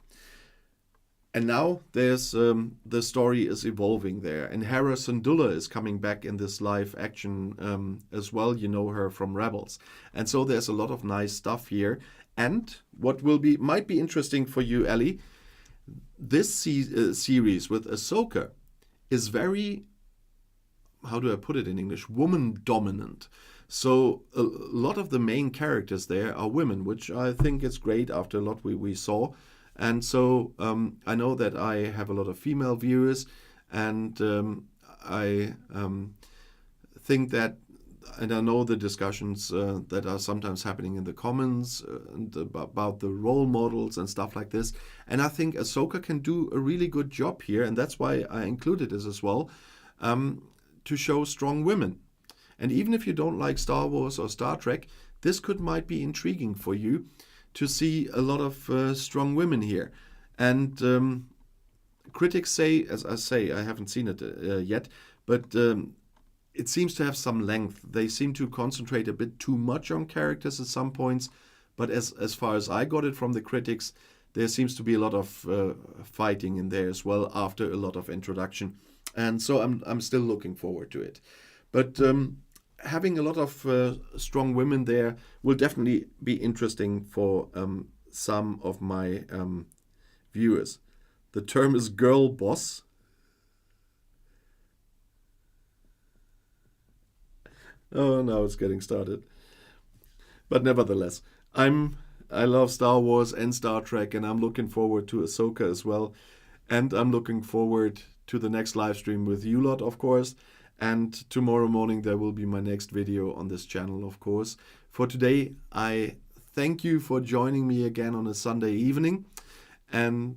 [SPEAKER 2] And now there's the story is evolving there, and Hera Syndulla is coming back in this live action as well. You know her from Rebels, and so there's a lot of nice stuff here. And what might be interesting for you, Ellie, this series with Ahsoka is very, how do I put it in English, woman dominant. So a lot of the main characters there are women, which I think is great after a lot we saw. And so I know that I have a lot of female viewers, and I think that, and I know the discussions that are sometimes happening in the comments and about the role models and stuff like this. And I think Ahsoka can do a really good job here, and that's why I included this as well, to show strong women. And even if you don't like Star Wars or Star Trek, this might be intriguing for you to see a lot of strong women here. And critics say, as I say, I haven't seen it yet, but it seems to have some length. They seem to concentrate a bit too much on characters at some points, but as far as I got it from the critics, there seems to be a lot of fighting in there as well after a lot of introduction. And so I'm still looking forward to it. But having a lot of strong women there will definitely be interesting for some of my viewers. The term is girl boss. Oh, now it's getting started. But nevertheless, I love Star Wars and Star Trek, and I'm looking forward to Ahsoka as well. And I'm looking forward to the next live stream with you lot, of course. And tomorrow morning there will be my next video on this channel, of course. For today, I thank you for joining me again on a Sunday evening. And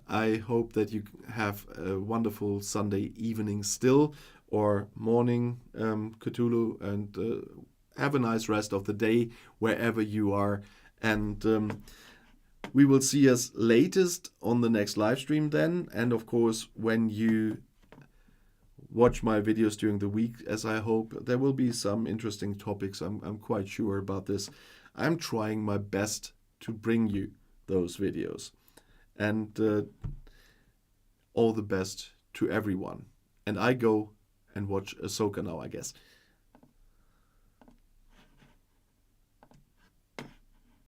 [SPEAKER 2] I hope that you have a wonderful Sunday evening still, or morning, Cthulhu, and have a nice rest of the day wherever you are. And we will see us latest on the next live stream then. And of course, when you watch my videos during the week, as I hope, there will be some interesting topics. I'm quite sure about this. I'm trying my best to bring you those videos. And all the best to everyone. And I go and watch Ahsoka now, I guess.